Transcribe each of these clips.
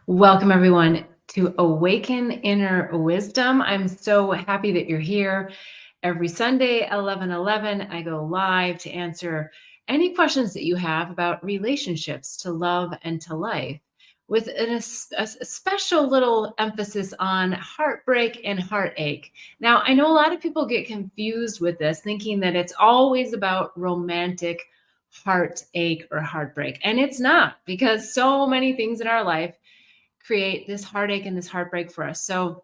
Welcome, everyone, to Awaken Inner Wisdom. I'm so happy that you're here. Every Sunday, 11:11, I go live to answer any questions that you have about relationships to love and to life, with a special little emphasis on heartbreak and heartache. Now, I know a lot of people get confused with this, thinking that it's always about romantic heartache or heartbreak. And it's not, because so many things in our life create this heartache and this heartbreak for us. So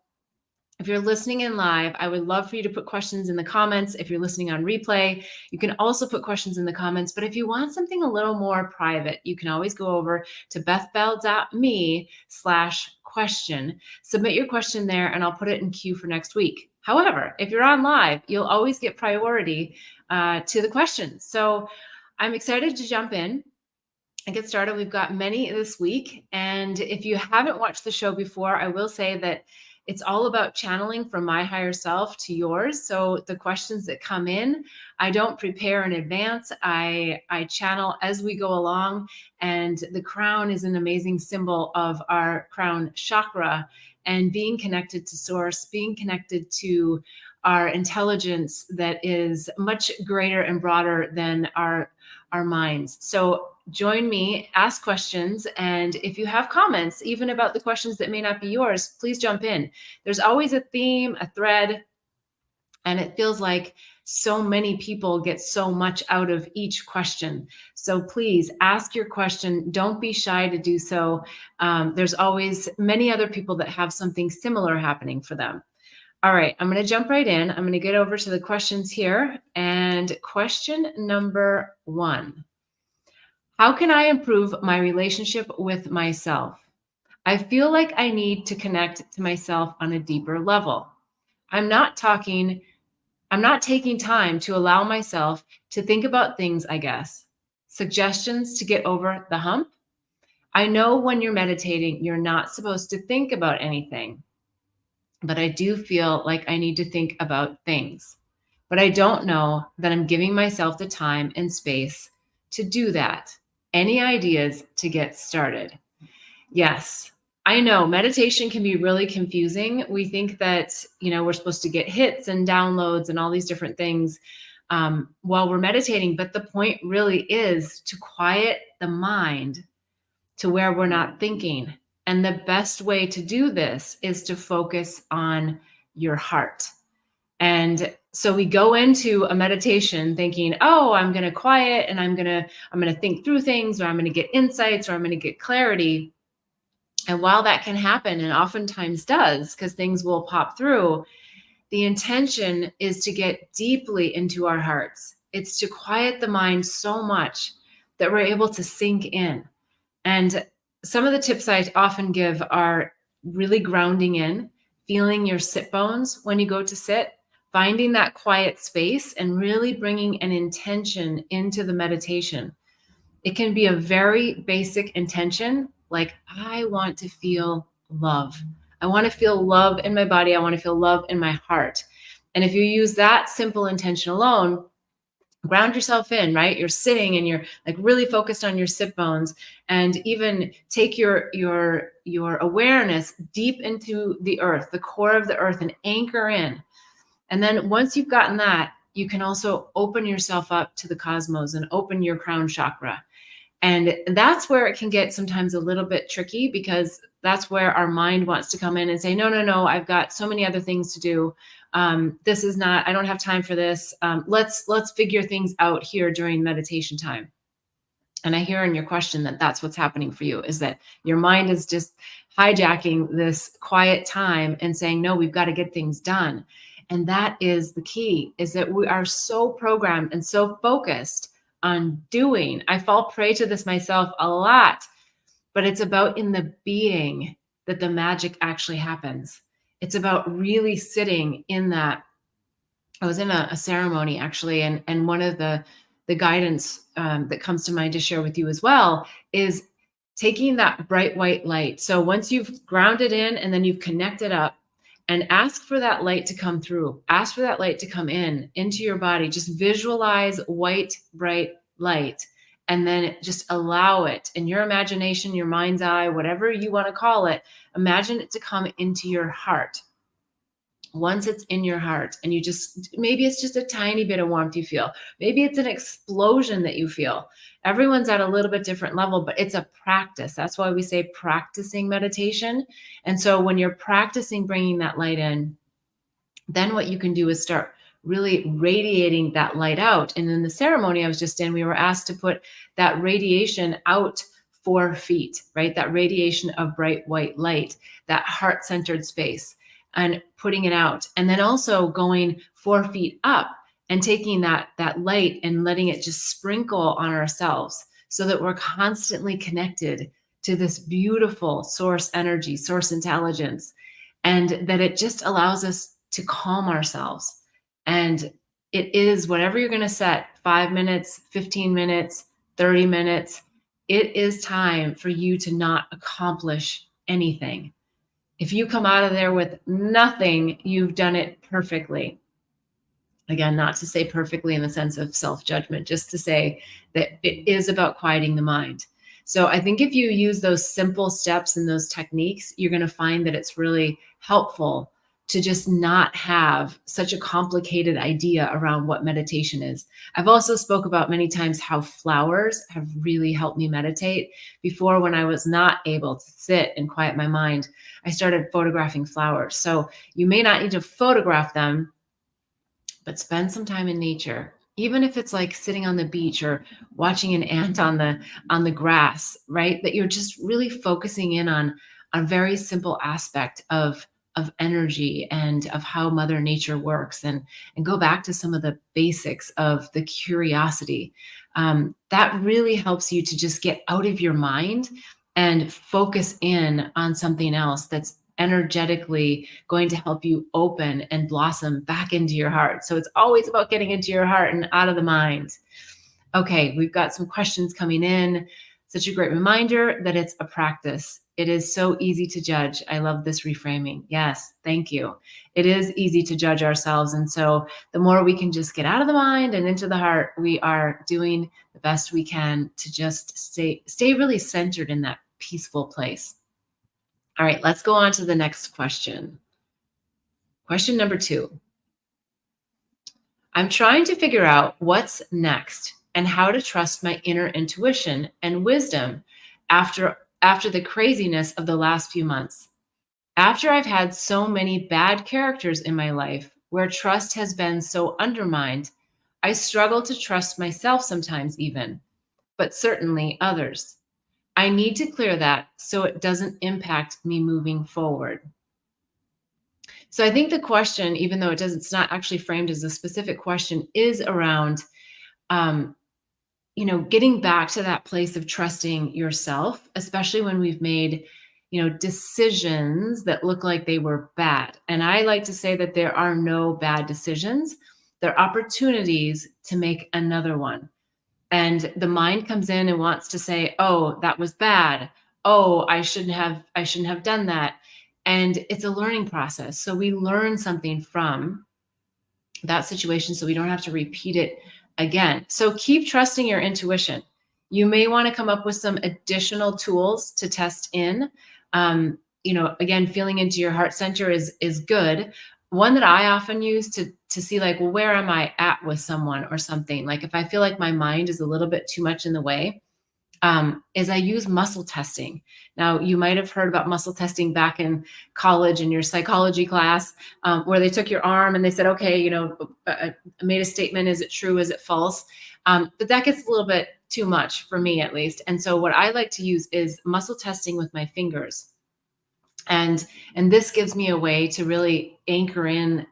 if you're listening in live, I would love for you to put questions in the comments. If you're listening on replay, you can also put questions in the comments. But if you want something a little more private, you can always go over to bethbell.me/question. Submit your question there and I'll put it in queue for next week. However, if you're on live, you'll always get priority to the questions. So I'm excited to jump in and get started. We've got many this week. And if you haven't watched the show before, I will say that it's all about channeling from my higher self to yours. So the questions that come in, I don't prepare in advance. I channel as we go along. And the crown is an amazing symbol of our crown chakra and being connected to source, being connected to our intelligence that is much greater and broader than our minds. So join me, ask questions, and if you have comments, even about the questions that may not be yours, please jump in. There's always a theme, a thread, and it feels like so many people get so much out of each question. So please ask your question. Don't be shy to do so. There's always many other people that have something similar happening for them. All right, I'm going to jump right in. I'm going to get over to the questions here. And question number 1. How can I improve my relationship with myself? I feel like I need to connect to myself on a deeper level. I'm not taking time to allow myself to think about things, I guess. Suggestions to get over the hump? I know when you're meditating, you're not supposed to think about anything, but I do feel like I need to think about things. But I don't know that I'm giving myself the time and space to do that. Any ideas to get started? Yes, I know meditation can be really confusing. We think that, we're supposed to get hits and downloads and all these different things while we're meditating. But the point really is to quiet the mind to where we're not thinking. And the best way to do this is to focus on your heart. And so we go into a meditation thinking, oh, I'm going to quiet and I'm going to think through things, or I'm going to get insights, or I'm going to get clarity. And while that can happen, and oftentimes does, because things will pop through, the intention is to get deeply into our hearts. It's to quiet the mind so much that we're able to sink in. And some of the tips I often give are really grounding in, feeling your sit bones when you go to sit, finding that quiet space, and really bringing an intention into the meditation. It can be a very basic intention, like, I want to feel love. I want to feel love in my body. I want to feel love in my heart. And if you use that simple intention alone, ground yourself in, right? You're sitting and you're like really focused on your sit bones, and even take your awareness deep into the earth, the core of the earth, and anchor in. And then once you've gotten that, you can also open yourself up to the cosmos and open your crown chakra. And that's where it can get sometimes a little bit tricky, because that's where our mind wants to come in and say, no, I've got so many other things to do. This is not, I don't have time for this. Let's figure things out here during meditation time. And I hear in your question that that's what's happening for you, is that your mind is just hijacking this quiet time and saying, no, we've got to get things done. And that is the key, is that we are so programmed and so focused on doing. I fall prey to this myself a lot, but it's about in the being that the magic actually happens. It's about really sitting in that. I was in a ceremony actually, and one of the guidance that comes to mind to share with you as well is taking that bright white light. So once you've grounded in and then you've connected up, and ask for that light to come through. Ask for that light to come into your body. Just visualize white, bright light and then just allow it in your imagination, your mind's eye, whatever you want to call it, imagine it to come into your heart. Once it's in your heart and you just, maybe it's just a tiny bit of warmth you feel. Maybe it's an explosion that you feel. Everyone's at a little bit different level, but it's a practice. That's why we say practicing meditation. And so when you're practicing bringing that light in, then what you can do is start really radiating that light out. And in the ceremony I was just in, we were asked to put that radiation out 4 feet, right? That radiation of bright white light, that heart-centered space, and putting it out. And then also going 4 feet up and taking that light and letting it just sprinkle on ourselves so that we're constantly connected to this beautiful source energy, source intelligence, and that it just allows us to calm ourselves. And it is whatever you're going to set, 5 minutes, 15 minutes, 30 minutes, it is time for you to not accomplish anything. If you come out of there with nothing, you've done it perfectly. Again, not to say perfectly in the sense of self-judgment, just to say that it is about quieting the mind. So I think if you use those simple steps and those techniques, you're going to find that it's really helpful to just not have such a complicated idea around what meditation is. I've also spoke about many times how flowers have really helped me meditate. Before, when I was not able to sit and quiet my mind, I started photographing flowers. So you may not need to photograph them, but spend some time in nature, even if it's like sitting on the beach or watching an ant on the grass, right? That you're just really focusing in on a very simple aspect of energy and of how Mother Nature works, and go back to some of the basics of the curiosity. That really helps you to just get out of your mind and focus in on something else that's energetically going to help you open and blossom back into your heart. So it's always about getting into your heart and out of the mind. Okay, we've got some questions coming in. Such a great reminder that it's a practice. It is so easy to judge. I love this reframing. Yes, thank you. It is easy to judge ourselves. And so the more we can just get out of the mind and into the heart, we are doing the best we can to just stay really centered in that peaceful place. All right, let's go on to the next question. Question number 2. I'm trying to figure out what's next and how to trust my inner intuition and wisdom after the craziness of the last few months. After I've had so many bad characters in my life where trust has been so undermined, I struggle to trust myself sometimes even, but certainly others. I need to clear that so it doesn't impact me moving forward. So I think the question, even though it's not actually framed as a specific question, is around, getting back to that place of trusting yourself, especially when we've made, decisions that look like they were bad. And I like to say that there are no bad decisions. There are opportunities to make another one. And the mind comes in and wants to say, oh, that was bad. Oh, I shouldn't have done that. And it's a learning process. So we learn something from that situation so we don't have to repeat it again. So keep trusting your intuition. You may want to come up with some additional tools to test in. Again, feeling into your heart center is good. One that I often use to see, like, well, where am I at with someone or something? Like if I feel like my mind is a little bit too much in the way, is I use muscle testing. Now, you might have heard about muscle testing back in college in your psychology class, where they took your arm and they said, okay, I made a statement. Is it true? Is it false? But that gets a little bit too much for me, at least. And so what I like to use is muscle testing with my fingers. And this gives me a way to really anchor in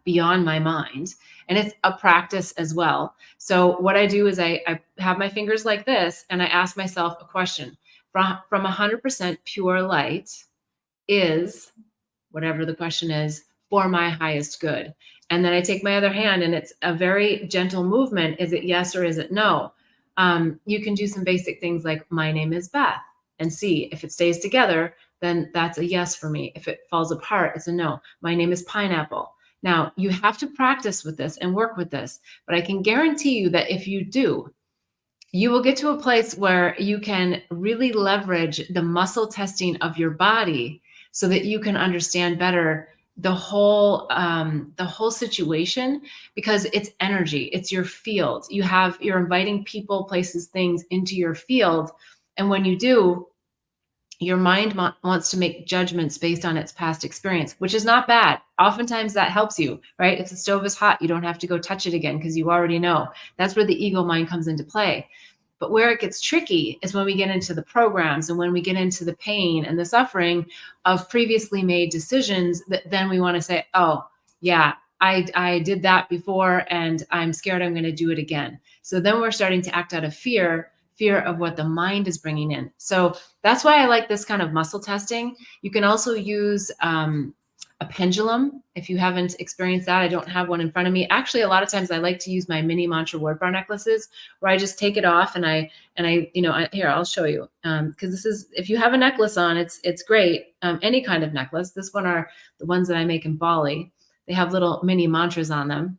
beyond my mind. And it's a practice as well. So what I do is I have my fingers like this, and I ask myself a question. From 100% pure light, is whatever the question is for my highest good? And then I take my other hand, and it's a very gentle movement. Is it yes or is it no? You can do some basic things like, my name is Beth, and see if it stays together, then that's a yes for me. If it falls apart, it's a no. My name is Pineapple. Now, you have to practice with this and work with this, but I can guarantee you that if you do, you will get to a place where you can really leverage the muscle testing of your body so that you can understand better the whole situation, because it's energy, it's your field. You're inviting people, places, things into your field, and when you do, your mind wants to make judgments based on its past experience, which is not bad. Oftentimes that helps you, right? If the stove is hot, you don't have to go touch it again because you already know. That's where the ego mind comes into play. But where it gets tricky is when we get into the programs and when we get into the pain and the suffering of previously made decisions, that then we want to say, oh, yeah, I did that before and I'm scared I'm going to do it again. So then we're starting to act out of fear of what the mind is bringing in. So that's why I like this kind of muscle testing. You can also use a pendulum if you haven't experienced that. I don't have one in front of me. Actually, a lot of times I like to use my mini mantra word bar necklaces, where I just take it off and here, I'll show you. Because this is, if you have a necklace on, it's great. Any kind of necklace. This one are the ones that I make in Bali. They have little mini mantras on them.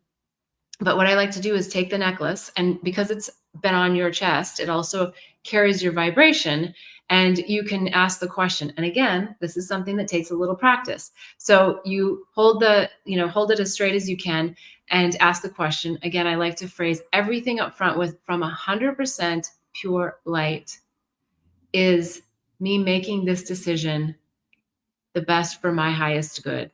But what I like to do is take the necklace, and because it's been on your chest, it also carries your vibration, and you can ask the question. And again, this is something that takes a little practice. So you hold hold it as straight as you can and ask the question. Again, I like to phrase everything up front with, from 100% pure light. Is me making this decision the best for my highest good?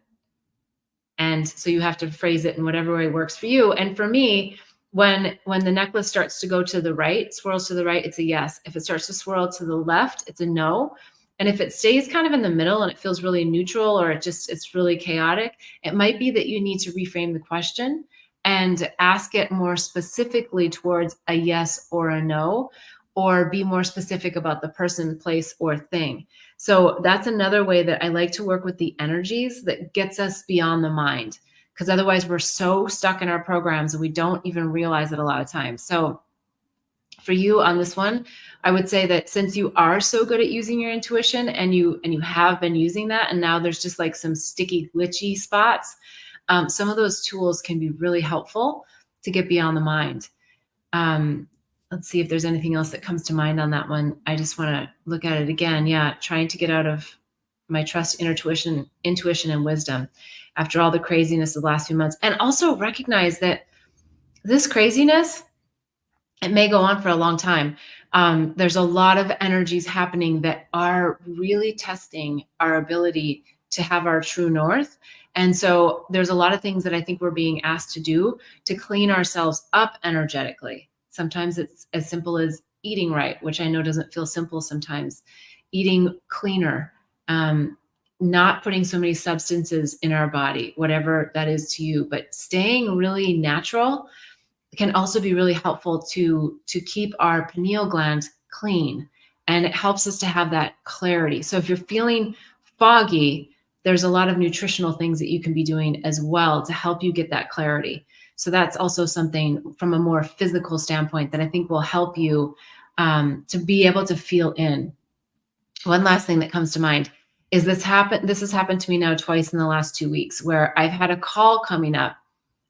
And so you have to phrase it in whatever way works for you. And for me, when the necklace starts to go to the right, swirls to the right, it's a yes. If it starts to swirl to the left, it's a no. And if it stays kind of in the middle and it feels really neutral, or it's really chaotic, it might be that you need to reframe the question and ask it more specifically towards a yes or a no, or be more specific about the person, place, or thing. So that's another way that I like to work with the energies that gets us beyond the mind, because otherwise we're so stuck in our programs and we don't even realize it a lot of times. So for you on this one, I would say that since you are so good at using your intuition, and you have been using that, and now there's just like some sticky, glitchy spots, some of those tools can be really helpful to get beyond the mind. Let's see if there's anything else that comes to mind on that one. I just want to look at it again. Yeah, trying to get out of my trust, intuition, and wisdom after all the craziness of the last few months. And also recognize that this craziness, it may go on for a long time. There's a lot of energies happening that are really testing our ability to have our true north. And so there's a lot of things that I think we're being asked to do to clean ourselves up energetically. Sometimes it's as simple as eating right, which I know doesn't feel simple sometimes. Eating cleaner, not putting so many substances in our body, whatever that is to you, but staying really natural can also be really helpful to keep our pineal gland clean. And it helps us to have that clarity. So if you're feeling foggy, there's a lot of nutritional things that you can be doing as well to help you get that clarity. So that's also something from a more physical standpoint that I think will help you to be able to feel in. One last thing that comes to mind is this has happened to me now twice in the last 2 weeks, where I've had a call coming up.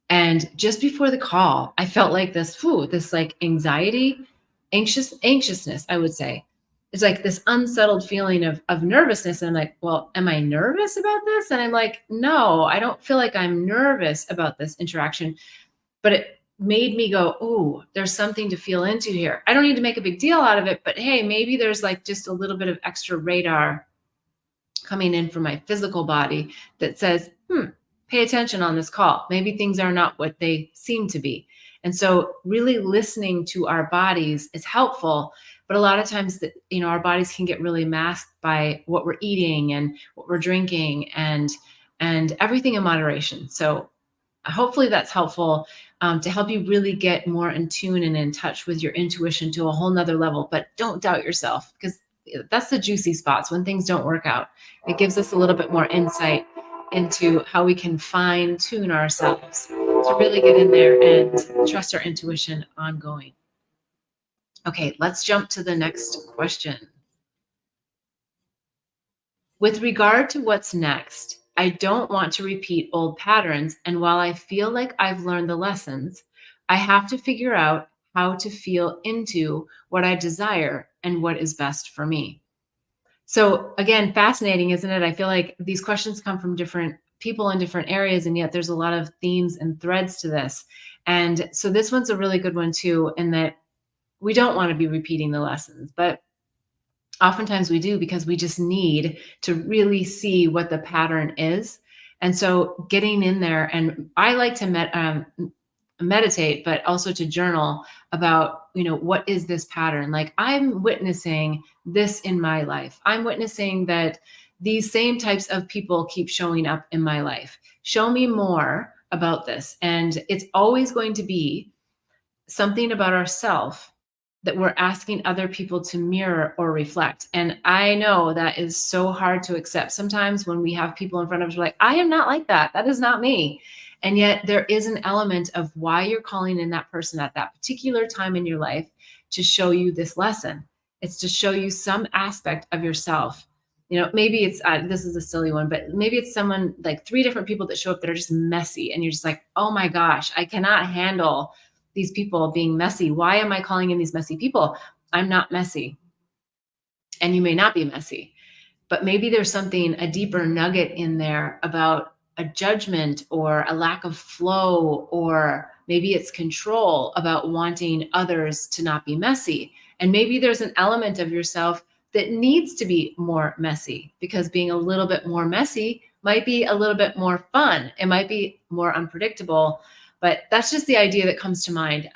And just before the call, I felt like this like anxiety, anxiousness, I would say. It's like this unsettled feeling of nervousness. And I'm like, well, am I nervous about this? And I'm like, no, I don't feel like I'm nervous about this interaction. But it made me go, oh, there's something to feel into here. I don't need to make a big deal out of it, but hey, maybe there's like just a little bit of extra radar coming in from my physical body that says, pay attention on this call. Maybe things are not what they seem to be. And so really listening to our bodies is helpful. But a lot of times that, our bodies can get really masked by what we're eating and what we're drinking and everything in moderation. So hopefully that's helpful to help you really get more in tune and in touch with your intuition to a whole nother level. But don't doubt yourself, because that's the juicy spots when things don't work out. It gives us a little bit more insight into how we can fine tune ourselves to really get in there and trust our intuition ongoing. Okay, let's jump to the next question. With regard to what's next, I don't want to repeat old patterns. And while I feel like I've learned the lessons, I have to figure out how to feel into what I desire and what is best for me. So again, fascinating, isn't it? I feel like these questions come from different people in different areas, and yet there's a lot of themes and threads to this. And so this one's a really good one too, in that we don't want to be repeating the lessons, but oftentimes we do because we just need to really see what the pattern is. And so getting in there, and I like to meditate, but also to journal about, what is this pattern? Like, I'm witnessing this in my life. I'm witnessing that these same types of people keep showing up in my life. Show me more about this. And it's always going to be something about ourself that we're asking other people to mirror or reflect. And I know that is so hard to accept sometimes when we have people in front of us, we're like, I am not like that. That is not me. And yet there is an element of why you're calling in that person at that particular time in your life to show you this lesson. It's to show you some aspect of yourself. Maybe it's, this is a silly one, but maybe it's someone, like 3 different people that show up that are just messy. And you're just like, oh my gosh, I cannot handle these people being messy. Why am I calling in these messy people? I'm not messy. And you may not be messy, but maybe there's something, a deeper nugget in there about a judgment or a lack of flow, or maybe it's control about wanting others to not be messy. And maybe there's an element of yourself that needs to be more messy, because being a little bit more messy might be a little bit more fun. It might be more unpredictable. But that's just the idea that comes to mind.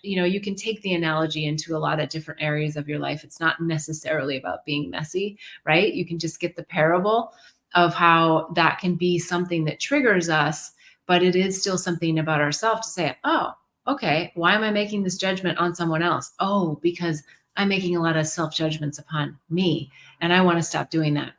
You can take the analogy into a lot of different areas of your life. It's not necessarily about being messy, right? You can just get the parable of how that can be something that triggers us, but it is still something about ourselves to say, oh, okay, why am I making this judgment on someone else? Oh, because I'm making a lot of self-judgments upon me, and I want to stop doing that.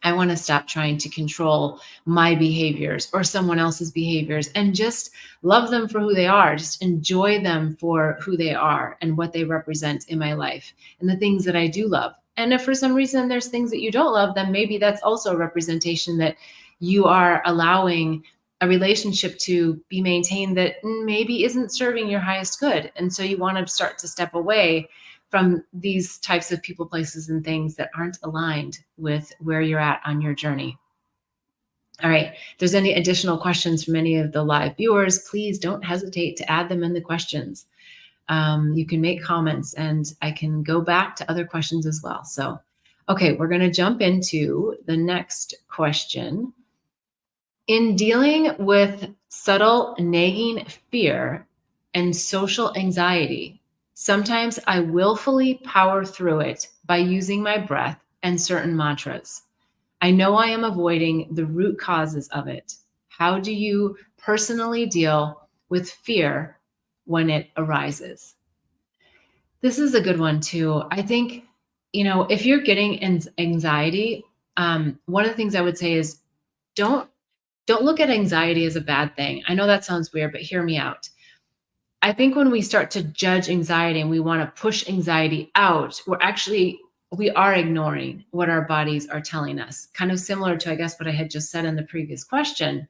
I want to stop trying to control my behaviors or someone else's behaviors and just love them for who they are. Just enjoy them for who they are and what they represent in my life and the things that I do love. And if for some reason there's things that you don't love, then maybe that's also a representation that you are allowing a relationship to be maintained that maybe isn't serving your highest good. And so you want to start to step away from these types of people, places, and things that aren't aligned with where you're at on your journey. All right. If there's any additional questions from any of the live viewers, please don't hesitate to add them in the questions. You can make comments and I can go back to other questions as well. So, okay, we're going to jump into the next question. In dealing with subtle nagging fear and social anxiety, sometimes I willfully power through it by using my breath and certain mantras. I know I am avoiding the root causes of it. How do you personally deal with fear when it arises? This is a good one too. I think, if you're getting anxiety, one of the things I would say is don't look at anxiety as a bad thing. I know that sounds weird, but hear me out. I think when we start to judge anxiety and we want to push anxiety out, we are ignoring what our bodies are telling us. Kind of similar to, I guess, what I had just said in the previous question,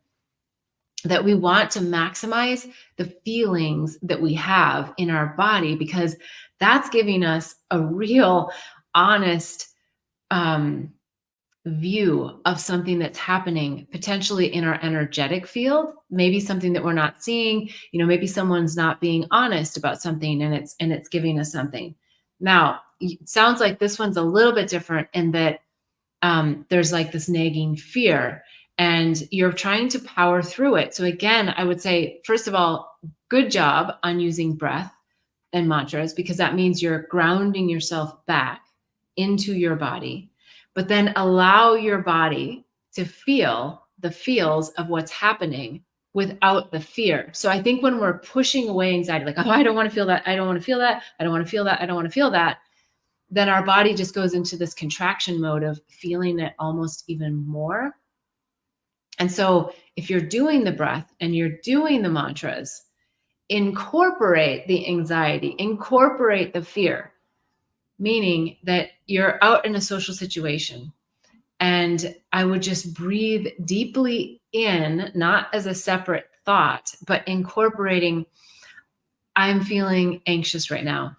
that we want to maximize the feelings that we have in our body, because that's giving us a real honest view of something that's happening potentially in our energetic field, maybe something that we're not seeing, maybe someone's not being honest about something and it's giving us something. Now, it sounds like this one's a little bit different in that there's like this nagging fear and you're trying to power through it. So again, I would say, first of all, good job on using breath and mantras, because that means you're grounding yourself back into your body. But then allow your body to feel the feels of what's happening without the fear. So I think when we're pushing away anxiety, like, oh, I don't want to feel that. I don't want to feel that. I don't want to feel that. I don't want to feel that. Then our body just goes into this contraction mode of feeling it almost even more. And so if you're doing the breath and you're doing the mantras, incorporate the anxiety, incorporate the fear. Meaning that you're out in a social situation and I would just breathe deeply in, not as a separate thought, but incorporating, I'm feeling anxious right now.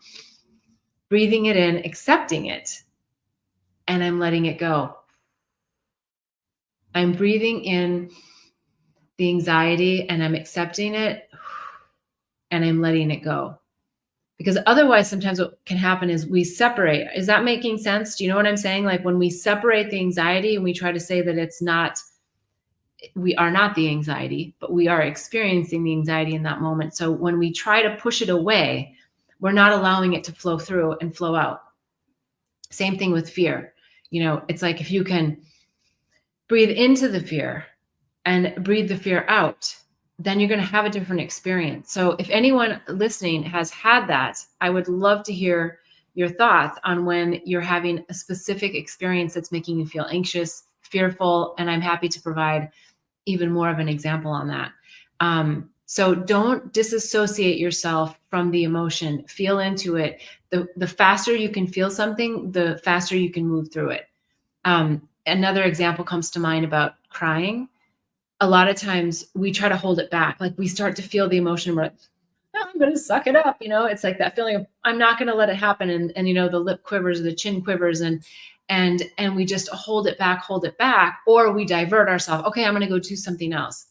Breathing it in, accepting it, and I'm letting it go. I'm breathing in the anxiety and I'm accepting it and I'm letting it go. Because otherwise, sometimes what can happen is we separate. Is that making sense? Do you know what I'm saying? Like when we separate the anxiety and we try to say that it's not, we are not the anxiety, but we are experiencing the anxiety in that moment. So when we try to push it away, we're not allowing it to flow through and flow out. Same thing with fear. It's like if you can breathe into the fear and breathe the fear out, then you're going to have a different experience. So if anyone listening has had that, I would love to hear your thoughts on when you're having a specific experience that's making you feel anxious, fearful, and I'm happy to provide even more of an example on that. So don't disassociate yourself from the emotion. Feel into it. The faster you can feel something, the faster you can move through it. Another example comes to mind about crying. A lot of times we try to hold it back. Like we start to feel the emotion. We're like, "Oh, I'm going to suck it up." It's like that feeling of I'm not going to let it happen. And the lip quivers, the chin quivers, and we just hold it back, or we divert ourselves. Okay, I'm going to go do something else.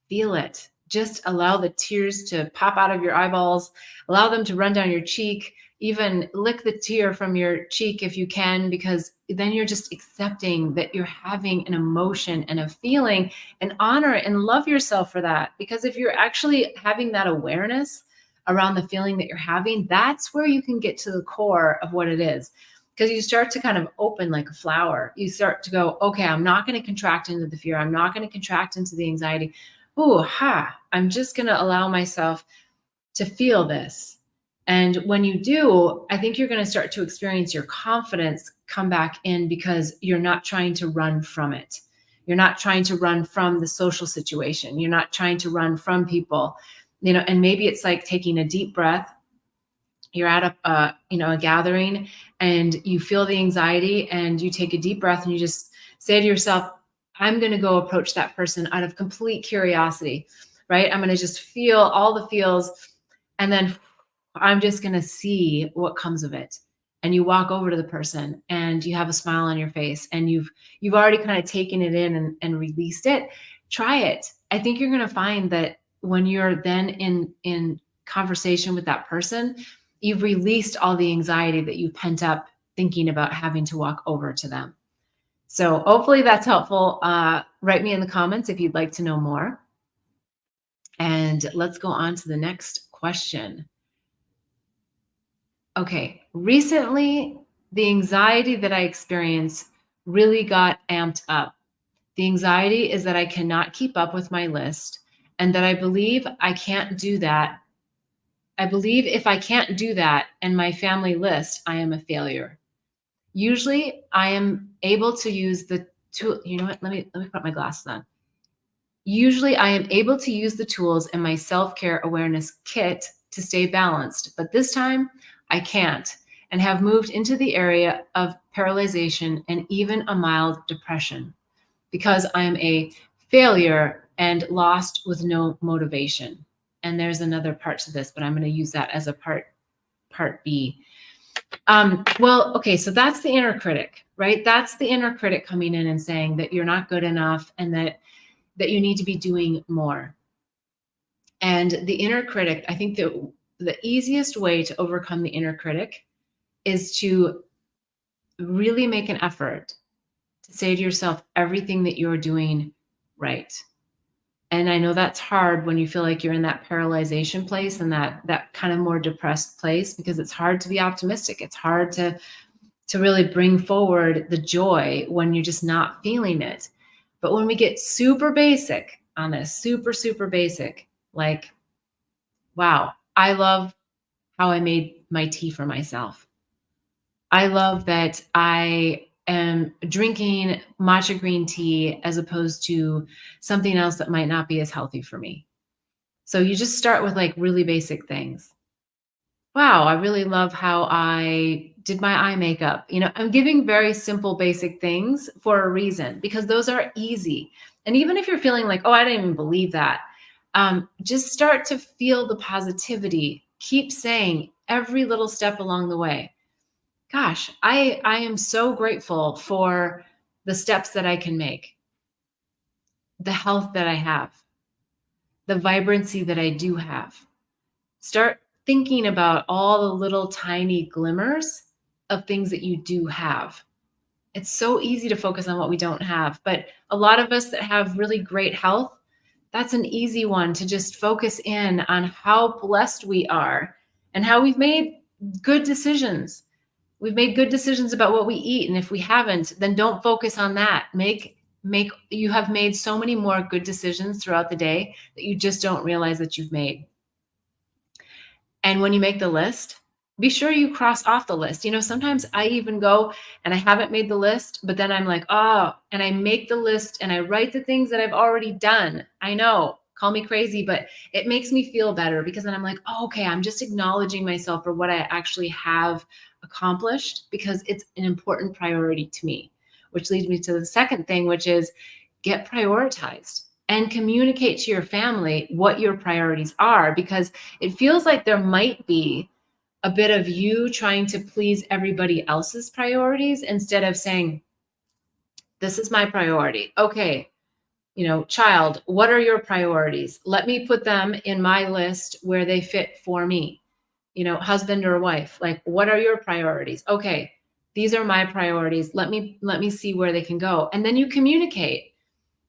Feel it. Just allow the tears to pop out of your eyeballs, allow them to run down your cheek, even lick the tear from your cheek if you can, because then you're just accepting that you're having an emotion and a feeling, and honor it and love yourself for that. Because if you're actually having that awareness around the feeling that you're having, that's where you can get to the core of what it is. Because you start to kind of open like a flower. You start to go, okay, I'm not going to contract into the fear. I'm not going to contract into the anxiety. I'm just going to allow myself to feel this. And when you do, I think you're going to start to experience your confidence come back in, because you're not trying to run from it. You're not trying to run from the social situation. You're not trying to run from people, and maybe it's like taking a deep breath. You're at a gathering and you feel the anxiety, and you take a deep breath and you just say to yourself, I'm going to go approach that person out of complete curiosity, right? I'm going to just feel all the feels, and then I'm just going to see what comes of it. And you walk over to the person and you have a smile on your face, and you've already kind of taken it in and released it. Try it. I think you're going to find that when you're then in conversation with that person, you've released all the anxiety that you pent up thinking about having to walk over to them. So hopefully that's helpful. Write me in the comments if you'd like to know more. And let's go on to the next question. Okay, recently the anxiety that I experienced really got amped up. The anxiety is that I cannot keep up with my list, and that I believe I can't do that. I believe if I can't do that and my family list, I am a failure. Usually I am able to use the tool. You know what? Let me put my glasses on. Usually I am able to use the tools in my self-care awareness kit to stay balanced, but this time I can't, and have moved into the area of paralyzation and even a mild depression, because I am a failure and lost with no motivation. And there's another part to this, but I'm going to use that as a part B. Well, okay, so that's the inner critic, right? That's the inner critic coming in and saying that you're not good enough, and that you need to be doing more. And the inner critic, I think that the easiest way to overcome the inner critic is to really make an effort to say to yourself everything that you're doing right. And I know that's hard when you feel like you're in that paralyzation place and that kind of more depressed place, because it's hard to be optimistic. It's hard to really bring forward the joy when you're just not feeling it. But when we get super basic on this, super basic, like, wow, I love how I made my tea for myself. I love that I am drinking matcha green tea as opposed to something else that might not be as healthy for me. So you just start with like really basic things. Wow, I really love how I did my eye makeup. I'm giving very simple, basic things for a reason, because those are easy. And even if you're feeling like, oh, I didn't even believe that, Just start to feel the positivity. Keep saying every little step along the way, gosh, I am so grateful for the steps that I can make, the health that I have, the vibrancy that I do have. Start thinking about all the little tiny glimmers of things that you do have. It's so easy to focus on what we don't have, but a lot of us that have really great health, that's an easy one to just focus in on how blessed we are and how we've made good decisions. We've made good decisions about what we eat, and if we haven't, then don't focus on that. You have made so many more good decisions throughout the day that you just don't realize that you've made. And when you make the list, be sure you cross off the list. Sometimes I even go and I haven't made the list, but then I'm like, oh, and I make the list and I write the things that I've already done. I know, call me crazy, but it makes me feel better because then I'm like, oh, okay, I'm just acknowledging myself for what I actually have accomplished because it's an important priority to me, which leads me to the second thing, which is get prioritized and communicate to your family what your priorities are, because it feels like there might be a bit of you trying to please everybody else's priorities instead of saying, this is my priority. Okay, child, what are your priorities? Let me put them in my list where they fit for me. Husband or wife, like, what are your priorities? Okay, these are my priorities. Let me see where they can go. And then you communicate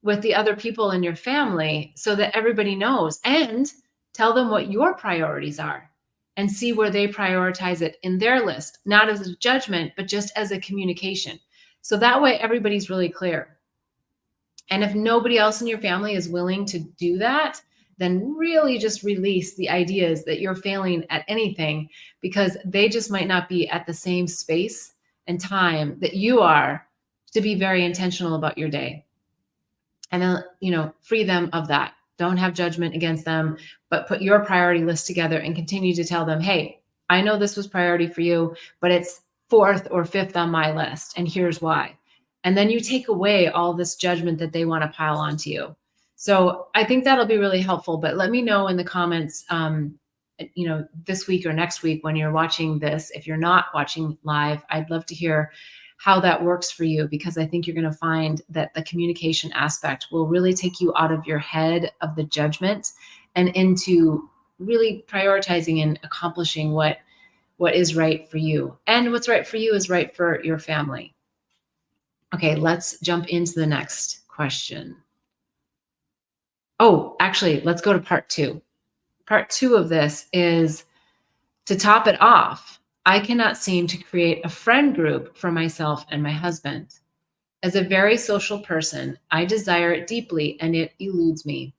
with the other people in your family so that everybody knows, and tell them what your priorities are and see where they prioritize it in their list, not as a judgment, but just as a communication. So that way everybody's really clear. And if nobody else in your family is willing to do that, then really just release the ideas that you're failing at anything, because they just might not be at the same space and time that you are to be very intentional about your day. And then, free them of that. Don't have judgment against them, but put your priority list together and continue to tell them, hey, I know this was priority for you, but it's fourth or fifth on my list, and here's why. And then you take away all this judgment that they want to pile onto you. So I think that'll be really helpful, but let me know in the comments, this week or next week when you're watching this. If you're not watching live, I'd love to hear how that works for you, because I think you're going to find that the communication aspect will really take you out of your head of the judgment and into really prioritizing and accomplishing what is right for you. And what's right for you is right for your family. Okay, let's jump into the next question. Oh, actually, let's go to part 2. Part 2 of this is, to top it off, I cannot seem to create a friend group for myself and my husband. As a very social person, I desire it deeply and it eludes me.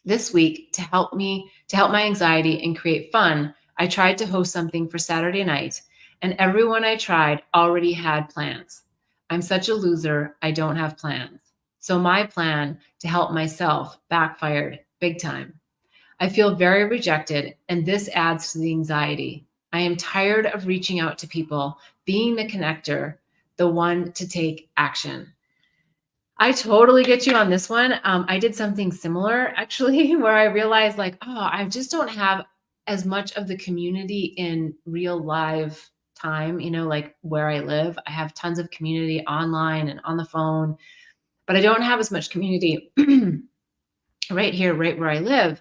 This week, to help my anxiety and create fun, I tried to host something for Saturday night, and everyone I tried already had plans. I'm such a loser, I don't have plans. So my plan to help myself backfired big time. I feel very rejected, and this adds to the anxiety. I am tired of reaching out to people, being the connector, the one to take action. I totally get you on this one. I did something similar, actually, where I realized I just don't have as much of the community in real live time, like where I live. I have tons of community online and on the phone, but I don't have as much community right here, right where I live.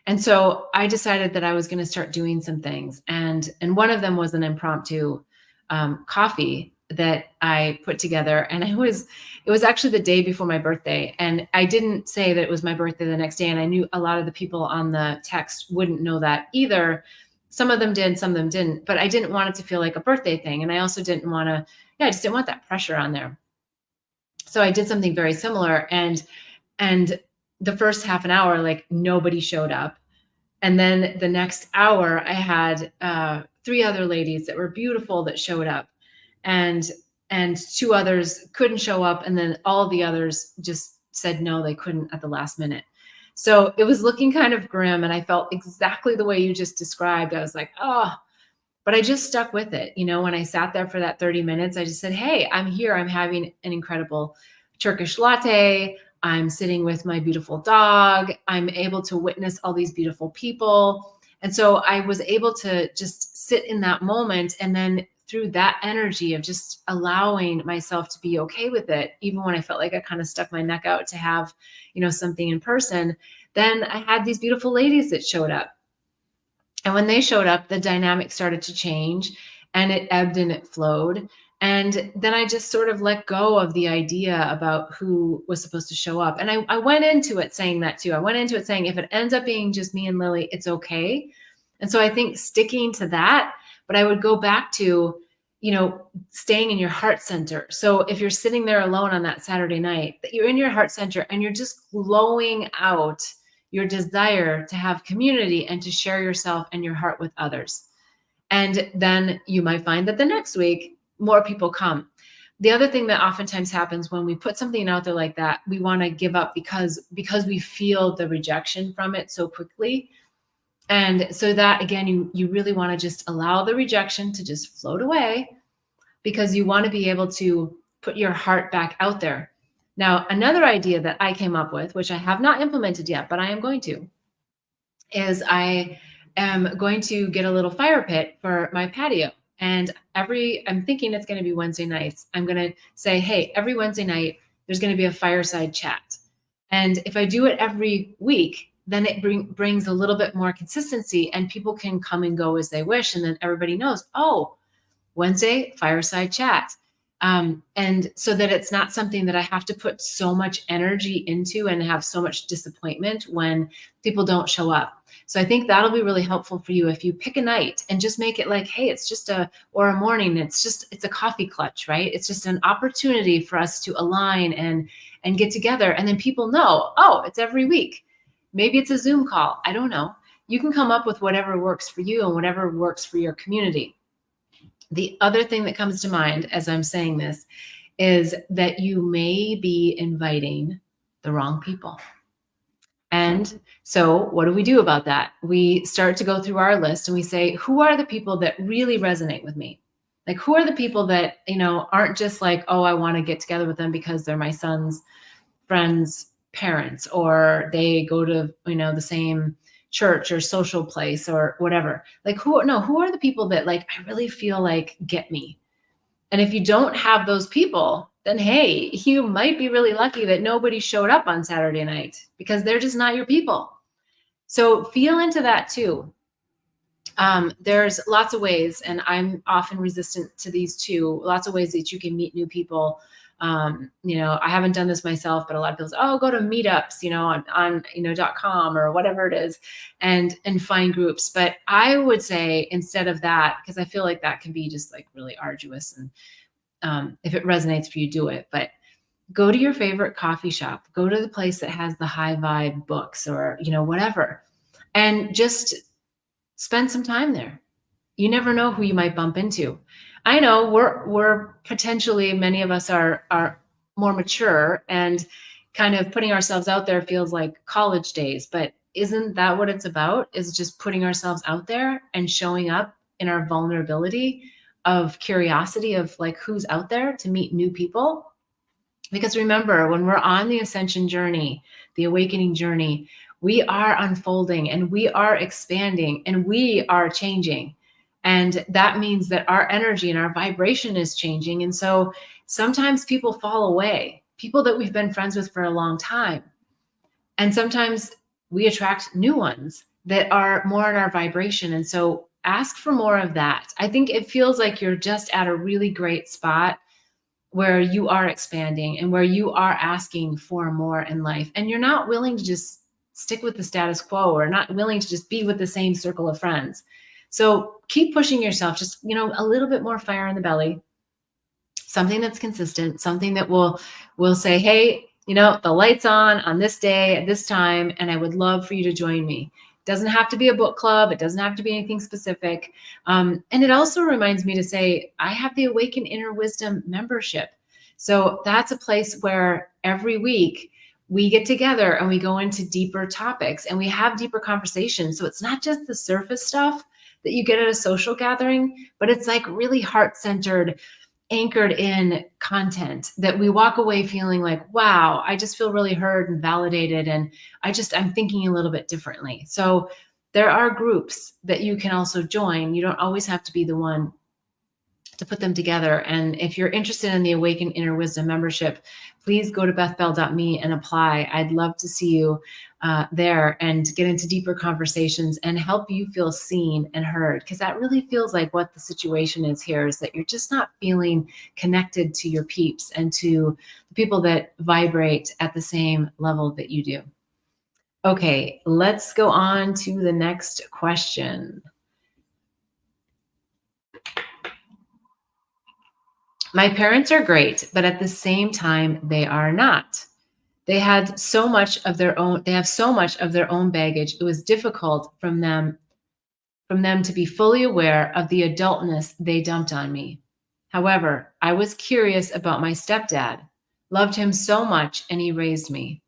And so I decided that I was going to start doing some things. And one of them was an impromptu coffee that I put together. And it was actually the day before my birthday. And I didn't say that it was my birthday the next day. And I knew a lot of the people on the text wouldn't know that either. Some of them did, some of them didn't. But I didn't want it to feel like a birthday thing. And I also didn't want to, I just didn't want that pressure on there. So I did something very similar. And the first half an hour, nobody showed up. And then the next hour I had 3 other ladies that were beautiful that showed up, and 2 others couldn't show up. And then all of the others just said no, they couldn't at the last minute. So it was looking kind of grim. And I felt exactly the way you just described. I was like, oh, but I just stuck with it. When I sat there for that 30 minutes, I just said, hey, I'm here. I'm having an incredible Turkish latte. I'm sitting with my beautiful dog. I'm able to witness all these beautiful people. And so I was able to just sit in that moment. And then through that energy of just allowing myself to be okay with it, even when I felt like I kind of stuck my neck out to have, something in person, then I had these beautiful ladies that showed up. And when they showed up, the dynamic started to change and it ebbed and it flowed. And then I just sort of let go of the idea about who was supposed to show up. And I went into it saying that too. I went into it saying, if it ends up being just me and Lily, it's okay. And so I think sticking to that, but I would go back to, staying in your heart center. So if you're sitting there alone on that Saturday night, that you're in your heart center and you're just glowing out your desire to have community and to share yourself and your heart with others. And then you might find that the next week, more people come. The other thing that oftentimes happens when we put something out there like that, we want to give up because we feel the rejection from it so quickly. And so that, again, you really want to just allow the rejection to just float away, because you want to be able to put your heart back out there. Now, another idea that I came up with, which I have not implemented yet, but I am going to, is I am going to get a little fire pit for my patio. And I'm thinking it's going to be Wednesday nights. I'm going to say, hey, every Wednesday night, there's going to be a fireside chat. And if I do it every week, then it brings a little bit more consistency and people can come and go as they wish. And then everybody knows, oh, Wednesday, fireside chat. And so that it's not something that I have to put so much energy into and have so much disappointment when people don't show up. So I think that'll be really helpful for you if you pick a night and just make it like, hey, it's just a morning. It's a coffee clutch, right? It's just an opportunity for us to align and get together. And then people know, oh, it's every week. Maybe it's a Zoom call. I don't know. You can come up with whatever works for you and whatever works for your community. The other thing that comes to mind as I'm saying this is that you may be inviting the wrong people. And so what do we do about that? We start to go through our list and we say, who are the people that really resonate with me? Like, who are the people that, aren't just like, oh, I want to get together with them because they're my son's friends' parents, or they go to, the same church or social place or whatever. Like, who are the people that, like, I really feel like get me? And if you don't have those people, then hey, you might be really lucky that nobody showed up on Saturday night because they're just not your people. So feel into that too. There's lots of ways, and I'm often resistant to these too, lots of ways that you can meet new people. I haven't done this myself, but a lot of people say, oh, go to meetups, on .com or whatever it is, and find groups. But I would say instead of that, because I feel like that can be just like really arduous, and if it resonates for you, do it. But go to your favorite coffee shop, go to the place that has the high vibe books or, whatever, and just spend some time there. You never know who you might bump into. I know we're potentially, many of us are more mature, and kind of putting ourselves out there feels like college days, but isn't that what it's about? Is just putting ourselves out there and showing up in our vulnerability of curiosity of like, who's out there, to meet new people. Because remember, when we're on the ascension journey, the awakening journey, we are unfolding and we are expanding and we are changing. And that means that our energy and our vibration is changing. And so sometimes people fall away, people that we've been friends with for a long time. And sometimes we attract new ones that are more in our vibration. And so ask for more of that. I think it feels like you're just at a really great spot where you are expanding and where you are asking for more in life. And you're not willing to just stick with the status quo, or not willing to just be with the same circle of friends. So keep pushing yourself, just, a little bit more fire in the belly, something that's consistent, something that will say, hey, the light's on this day at this time, and I would love for you to join me. It doesn't have to be a book club. It doesn't have to be anything specific. And it also reminds me to say, I have the Awaken Inner Wisdom membership. So that's a place where every week we get together and we go into deeper topics and we have deeper conversations. So it's not just the surface stuff that you get at a social gathering, but it's like really heart-centered, anchored in content, that we walk away feeling like, wow, I just feel really heard and validated. And I'm thinking a little bit differently. So there are groups that you can also join. You don't always have to be the one to put them together. And if you're interested in the Awaken Inner Wisdom membership, please go to bethbell.me and apply. I'd love to see you there and get into deeper conversations and help you feel seen and heard, because that really feels like what the situation is here, is that you're just not feeling connected to your peeps and to the people that vibrate at the same level that you do. Okay, let's go on to the next question. My parents are great, but at the same time, they are not. They had so much of their own, they have so much of their own baggage. It was difficult from them to be fully aware of the adultness they dumped on me. However, I was curious about my stepdad, loved him so much, and he raised me.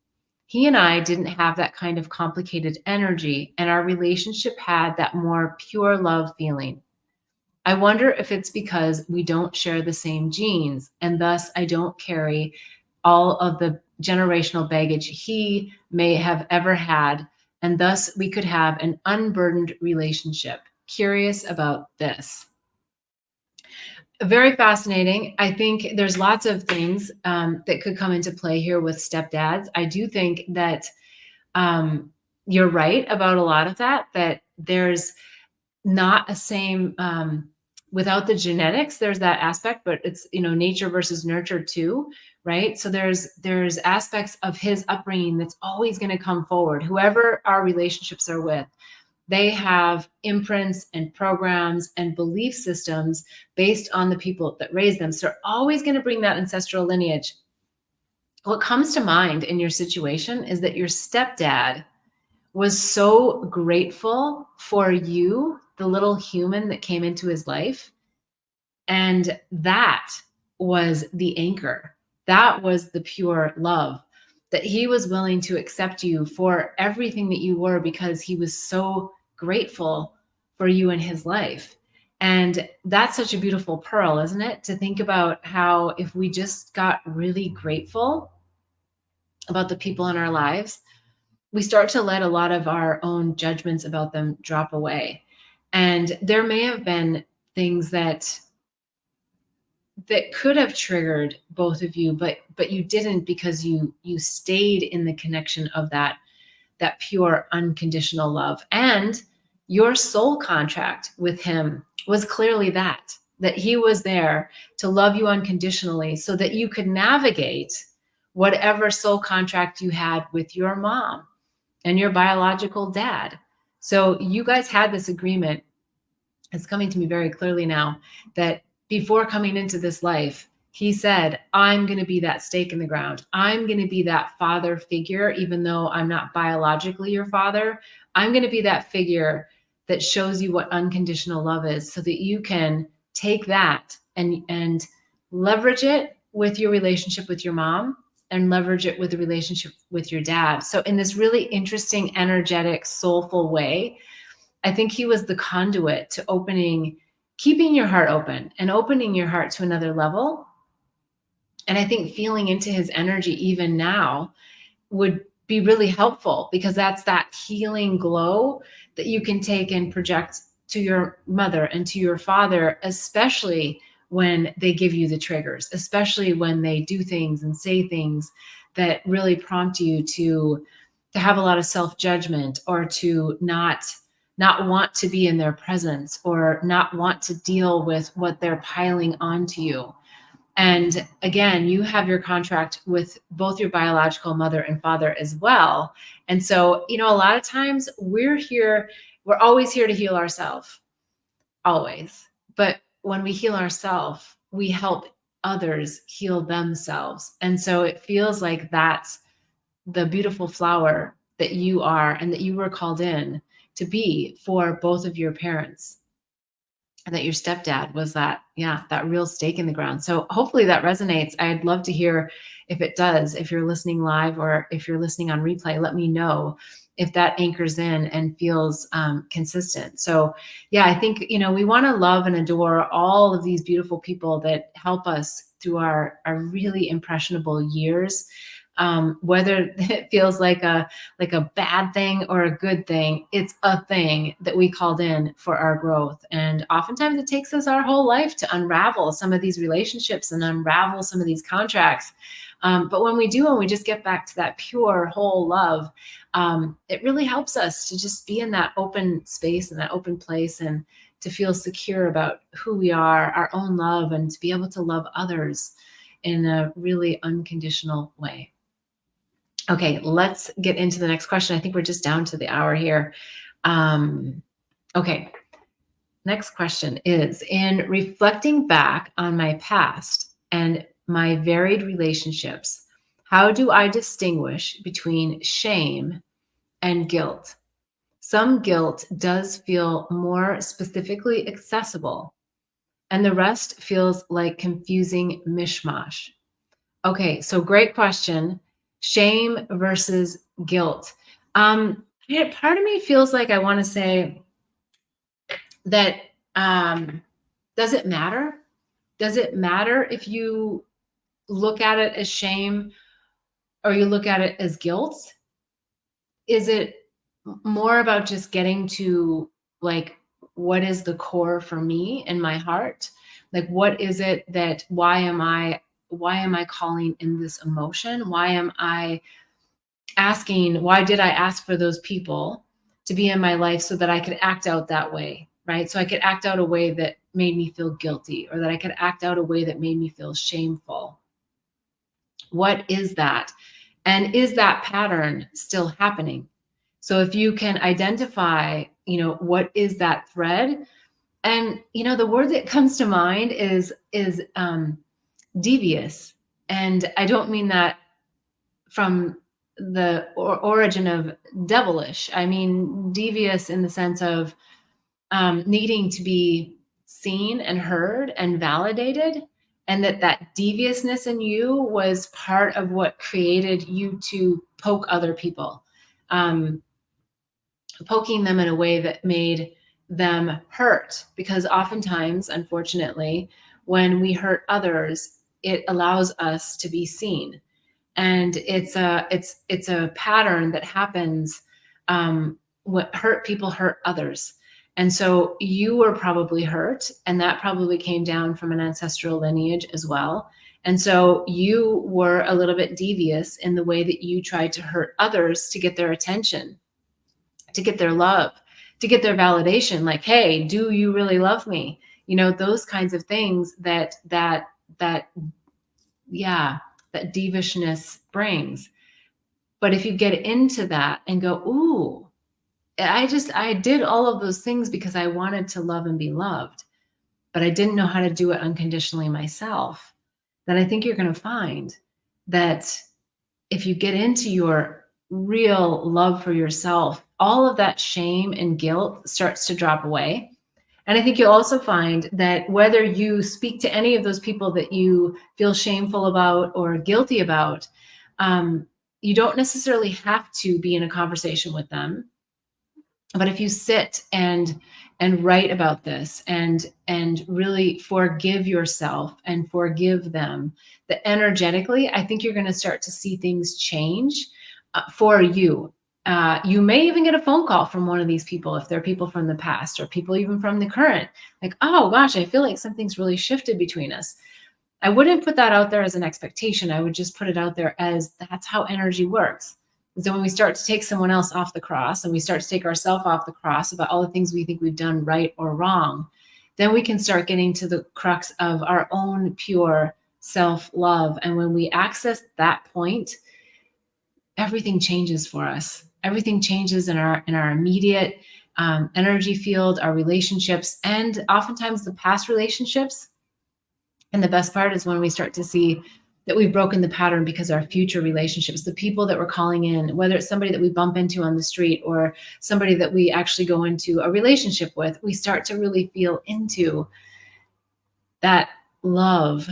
He and I didn't have that kind of complicated energy, and our relationship had that more pure love feeling. I wonder if it's because we don't share the same genes, and thus I don't carry all of the generational baggage he may have ever had, and thus we could have an unburdened relationship. Curious about this. Very fascinating. I think there's lots of things that could come into play here with stepdads. I do think that you're right about a lot of that, that there's not a same without the genetics, there's that aspect, but it's, nature versus nurture too, right? So there's aspects of his upbringing that's always going to come forward. Whoever our relationships are with, they have imprints and programs and belief systems based on the people that raised them. So they're always going to bring that ancestral lineage. What comes to mind in your situation is that your stepdad was so grateful for you, the little human that came into his life. And that was the anchor. That was the pure love, that he was willing to accept you for everything that you were because he was so grateful for you in his life. And that's such a beautiful pearl, isn't it? To think about how if we just got really grateful about the people in our lives, we start to let a lot of our own judgments about them drop away. And there may have been things that could have triggered both of you, but you didn't, because you stayed in the connection of that pure unconditional love. And your soul contract with him was clearly that he was there to love you unconditionally so that you could navigate whatever soul contract you had with your mom and your biological dad. So you guys had this agreement. It's coming to me very clearly now that before coming into this life, he said, I'm going to be that stake in the ground. I'm going to be that father figure, even though I'm not biologically your father. I'm going to be that figure that shows you what unconditional love is, so that you can take that and leverage it with your relationship with your mom and leverage it with the relationship with your dad. So in this really interesting, energetic, soulful way, I think he was the conduit to keeping your heart open and opening your heart to another level. And I think feeling into his energy even now would be really helpful, because that's that healing glow that you can take and project to your mother and to your father, especially when they give you the triggers, especially when they do things and say things that really prompt you to have a lot of self-judgment, or to not want to be in their presence, or not want to deal with what they're piling onto you. And again, you have your contract with both your biological mother and father as well. And so, a lot of times we're always here to heal ourselves, always. But when we heal ourselves, we help others heal themselves. And so it feels like that's the beautiful flower that you are, and that you were called in to be for both of your parents. And that your stepdad was that real stake in the ground. So hopefully that resonates. I'd love to hear if it does. If you're listening live or if you're listening on replay, let me know if that anchors in and feels consistent. So yeah, I think, we want to love and adore all of these beautiful people that help us through our really impressionable years. Whether it feels like a bad thing or a good thing, it's a thing that we called in for our growth. And oftentimes it takes us our whole life to unravel some of these relationships and unravel some of these contracts. But when we do, and we just get back to that pure whole love, it really helps us to just be in that open space and that open place, and to feel secure about who we are, our own love, and to be able to love others in a really unconditional way. Okay, let's get into the next question. I think we're just down to the hour here. Okay, next question is, in reflecting back on my past and my varied relationships, how do I distinguish between shame and guilt? Some guilt does feel more specifically accessible, and the rest feels like confusing mishmash. Okay, so great question. Shame versus guilt. Part of me feels like I want to say that, does it matter? Does it matter if you look at it as shame or you look at it as guilt? Is it more about just getting to, like, what is the core for me in my heart? Like, what is it that, why am I calling in this emotion? Why did I ask for those people to be in my life so that I could act out that way, right? So I could act out a way that made me feel guilty, or that I could act out a way that made me feel shameful. What is that? And is that pattern still happening? So if you can identify, what is that thread? And, the word that comes to mind is devious. And I don't mean that from the origin of devilish. I mean devious in the sense of needing to be seen and heard and validated, and that deviousness in you was part of what created you to poke other people, poking them in a way that made them hurt. Because oftentimes, unfortunately, when we hurt others, it allows us to be seen. And it's a pattern that happens. What hurt people hurt others. And so you were probably hurt, and that probably came down from an ancestral lineage as well. And so you were a little bit devious in the way that you tried to hurt others to get their attention, to get their love, to get their validation. Like, hey, do you really love me? Those kinds of things that devishness brings. But if you get into that and go, ooh, I did all of those things because I wanted to love and be loved, but I didn't know how to do it unconditionally myself, then I think you're going to find that if you get into your real love for yourself, all of that shame and guilt starts to drop away. And I think you'll also find that whether you speak to any of those people that you feel shameful about or guilty about, you don't necessarily have to be in a conversation with them. But if you sit and write about this and really forgive yourself and forgive them, that energetically, I think you're going to start to see things change for you. You may even get a phone call from one of these people, if they're people from the past or people even from the current, like, oh gosh, I feel like something's really shifted between us. I wouldn't put that out there as an expectation. I would just put it out there as that's how energy works. So when we start to take someone else off the cross, and we start to take ourselves off the cross about all the things we think we've done right or wrong, then we can start getting to the crux of our own pure self-love. And when we access that point, everything changes for us. Everything changes in our immediate energy field, our relationships, and oftentimes the past relationships. And the best part is when we start to see that we've broken the pattern, because our future relationships, the people that we're calling in, whether it's somebody that we bump into on the street or somebody that we actually go into a relationship with, we start to really feel into that love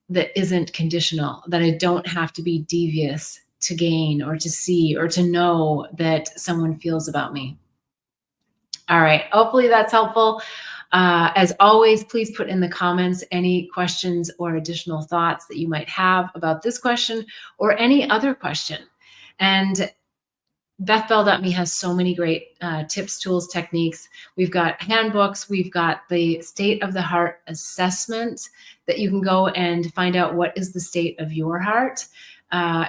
that isn't conditional, that I don't have to be devious to gain or to see or to know that someone feels about me. All right. Hopefully that's helpful. As always, please put in the comments any questions or additional thoughts that you might have about this question or any other question. And BethBell.me has so many great tips, tools, techniques. We've got handbooks. We've got the state of the heart assessment that you can go and find out what is the state of your heart.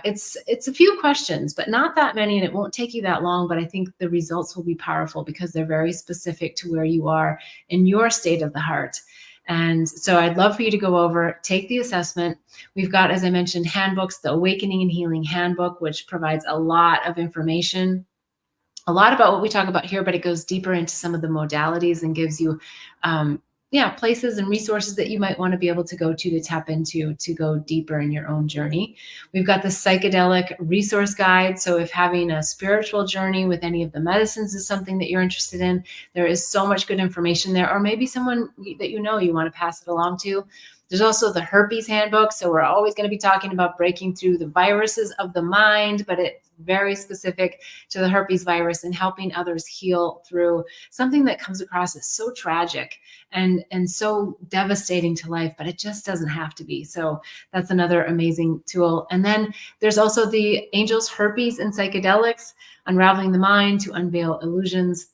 It's a few questions, but not that many, and it won't take you that long. But I think the results will be powerful because they're very specific to where you are in your state of the heart. And so I'd love for you to go over, take the assessment. We've got, as I mentioned, handbooks, the Awakening and Healing Handbook, which provides a lot of information, a lot about what we talk about here, but it goes deeper into some of the modalities and gives you places and resources that you might want to be able to go to tap into to go deeper in your own journey. We've got the psychedelic resource guide. So if having a spiritual journey with any of the medicines is something that you're interested in, there is so much good information there, or maybe someone that you want to pass it along to. There's also the herpes handbook. So we're always going to be talking about breaking through the viruses of the mind, but it's very specific to the herpes virus and helping others heal through something that comes across as so tragic and so devastating to life, but it just doesn't have to be. So that's another amazing tool. And then there's also the Angels, Herpes, and Psychedelics, Unraveling the Mind to Unveil Illusions.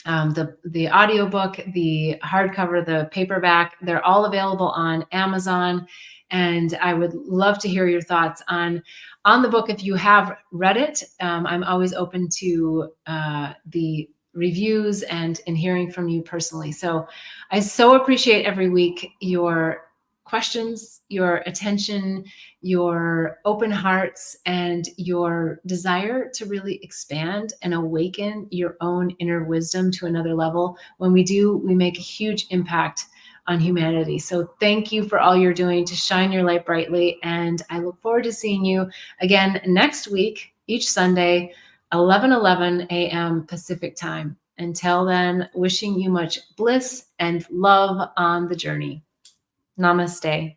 The audiobook, the hardcover, the paperback, they're all available on Amazon. And I would love to hear your thoughts on the book. If you have read it, I'm always open to the reviews and hearing from you personally. So I so appreciate every week your questions, your attention, your open hearts, and your desire to really expand and awaken your own inner wisdom to another level. When we do, we make a huge impact on humanity. So thank you for all you're doing to shine your light brightly. And I look forward to seeing you again next week, each Sunday, 11:11 a.m. Pacific time. Until then, wishing you much bliss and love on the journey. Namaste.